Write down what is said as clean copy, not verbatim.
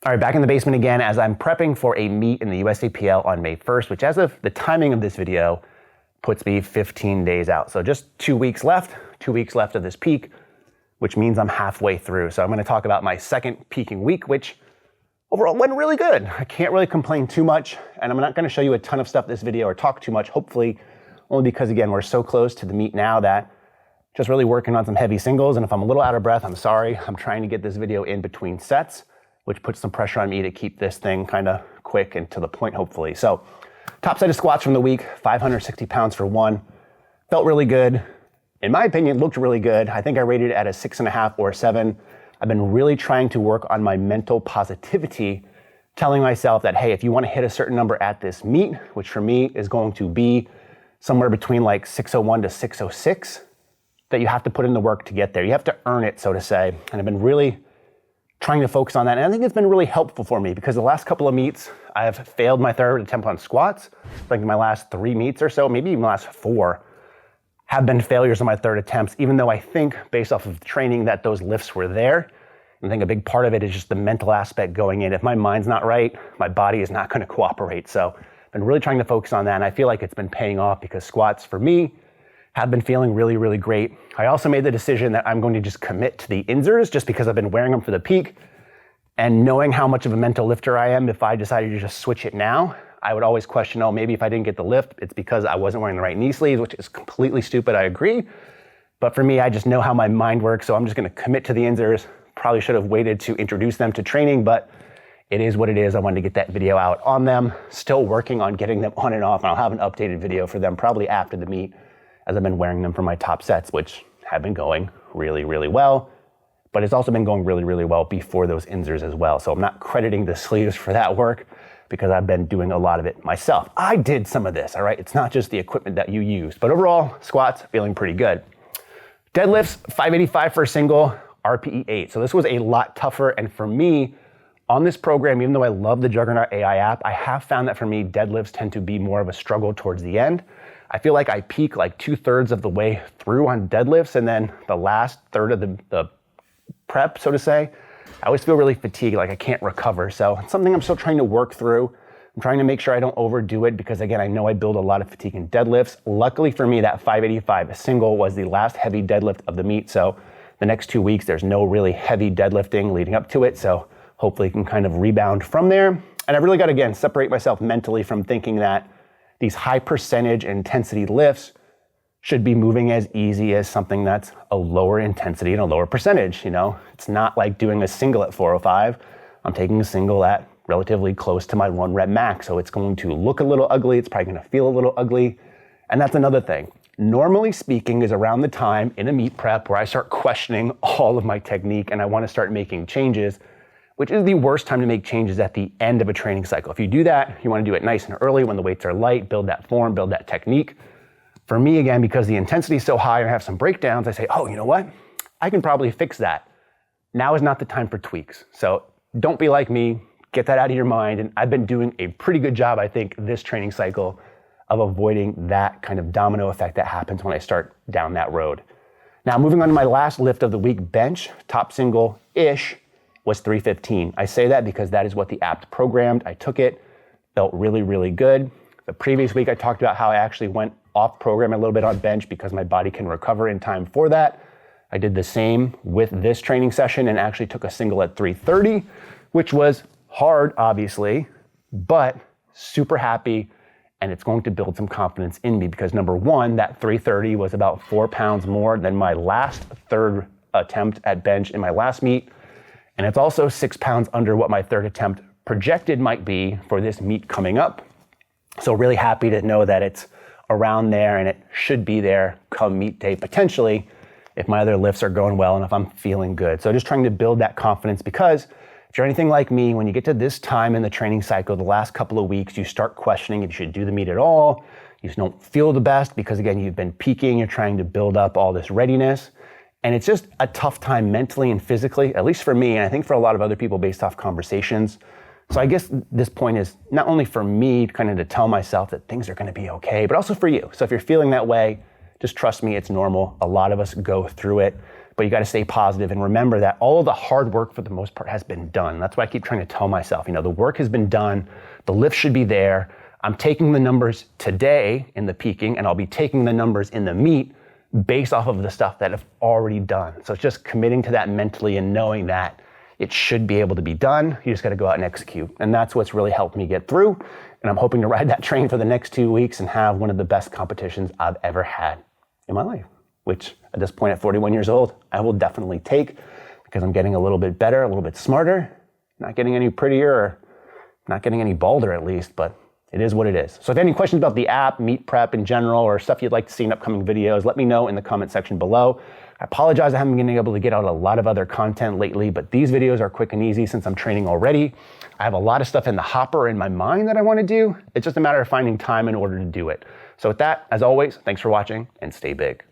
All right, back in the basement again as I'm prepping for a meet in the USAPL on May 1st, which as of the timing of this video puts me 15 days out. So just 2 weeks left of this peak, which means I'm halfway through. So I'm gonna talk about my second peaking week, which overall went really good. I can't really complain too much, and I'm not gonna show you a ton of stuff this video or talk too much, hopefully, only because again, we're so close to the meet now that just really working on some heavy singles, and if I'm a little out of breath, I'm sorry. I'm trying to get this video in between sets, which puts some pressure on me to keep this thing kind of quick and to the point, hopefully. So top set of squats from the week, 560 pounds for one. Felt really good. In my opinion, looked really good. I think I rated it at a 6.5 or a 7. I've been really trying to work on my mental positivity, telling myself that, hey, if you want to hit a certain number at this meet, which for me is going to be somewhere between like 601 to 606, that you have to put in the work to get there. You have to earn it, so to say. And I've been really trying to focus on that. And I think it's been really helpful for me because the last couple of meets, I have failed my third attempt on squats. Like my last 3 meets or so, maybe even the last 4, have been failures on my third attempts, even though I think based off of the training that those lifts were there. I think a big part of it is just the mental aspect going in. If my mind's not right, my body is not gonna cooperate. So I've been really trying to focus on that. And I feel like it's been paying off because squats for me have been feeling really, really great. I also made the decision that I'm going to just commit to the insers just because I've been wearing them for the peak. And knowing how much of a mental lifter I am, if I decided to just switch it now, I would always question, oh, maybe if I didn't get the lift, it's because I wasn't wearing the right knee sleeves, which is completely stupid, I agree. But for me, I just know how my mind works, so I'm just gonna commit to the insers. Probably should have waited to introduce them to training, but it is what it is. I wanted to get that video out on them. Still working on getting them on and off, and I'll have an updated video for them probably after the meet, as I've been wearing them for my top sets, which have been going really, really well. But it's also been going really, really well before those insers as well. So I'm not crediting the sleeves for that work because I've been doing a lot of it myself. I did some of this, all right? It's not just the equipment that you use, but overall, squats feeling pretty good. Deadlifts, 585 for a single, RPE 8. So this was a lot tougher. And for me, on this program, even though I love the Juggernaut AI app, I have found that for me, deadlifts tend to be more of a struggle towards the end. I feel like I peak like 2/3 of the way through on deadlifts, and then the last third of the prep, so to say, I always feel really fatigued, like I can't recover. So it's something I'm still trying to work through. I'm trying to make sure I don't overdo it because again, I know I build a lot of fatigue in deadlifts. Luckily for me, that 585 single was the last heavy deadlift of the meet. So the next 2 weeks, there's no really heavy deadlifting leading up to it. So hopefully I can kind of rebound from there. And I've really got to, again, separate myself mentally from thinking that these high percentage intensity lifts should be moving as easy as something that's a lower intensity and a lower percentage, you know? It's not like doing a single at 405. I'm taking a single at relatively close to my 1 rep max. So it's going to look a little ugly. It's probably gonna feel a little ugly. And that's another thing. Normally speaking is around the time in a meet prep where I start questioning all of my technique and I wanna start making changes, which is the worst time to make changes at the end of a training cycle. If you do that, you wanna do it nice and early when the weights are light, build that form, build that technique. For me, again, because the intensity is so high and I have some breakdowns, I say, oh, you know what? I can probably fix that. Now is not the time for tweaks. So don't be like me, get that out of your mind. And I've been doing a pretty good job, I think, this training cycle of avoiding that kind of domino effect that happens when I start down that road. Now, moving on to my last lift of the week, bench, top single-ish, was 315. I say that because that is what the app programmed. I took it, felt really, really good. The previous week, I talked about how I actually went off program a little bit on bench because my body can recover in time for that. I did the same with this training session and actually took a single at 330, which was hard, obviously, but super happy. And it's going to build some confidence in me because number one, that 330 was about 4 pounds more than my last third attempt at bench in my last meet. And it's also 6 pounds under what my third attempt projected might be for this meet coming up. So really happy to know that it's around there and it should be there come meet day potentially if my other lifts are going well and if I'm feeling good. So just trying to build that confidence because if you're anything like me, when you get to this time in the training cycle, the last couple of weeks, you start questioning if you should do the meet at all. You just don't feel the best because again, you've been peaking, you're trying to build up all this readiness. And it's just a tough time mentally and physically, at least for me, and I think for a lot of other people based off conversations. So I guess this point is not only for me kind of to tell myself that things are gonna be okay, but also for you. So if you're feeling that way, just trust me, it's normal. A lot of us go through it. but you got to stay positive and remember that all of the hard work for the most part has been done. That's why I keep trying to tell myself, the work has been done, the lift should be there. I'm taking the numbers today in the peaking, and I'll be taking the numbers in the meet based off of the stuff that I've already done. So it's just committing to that mentally and knowing that it should be able to be done. You just got to go out and execute. And that's what's really helped me get through. And I'm hoping to ride that train for the next 2 weeks and have one of the best competitions I've ever had in my life, which at this point at 41 years old, I will definitely take because I'm getting a little bit better, a little bit smarter, not getting any prettier, or not getting any balder at least, but it is what it is. So if you have any questions about the app, meet prep in general, or stuff you'd like to see in upcoming videos, let me know in the comment section below. I apologize I haven't been able to get out a lot of other content lately, but these videos are quick and easy since I'm training already. I have a lot of stuff in the hopper in my mind that I want to do. It's just a matter of finding time in order to do it. So with that, as always, thanks for watching and stay big.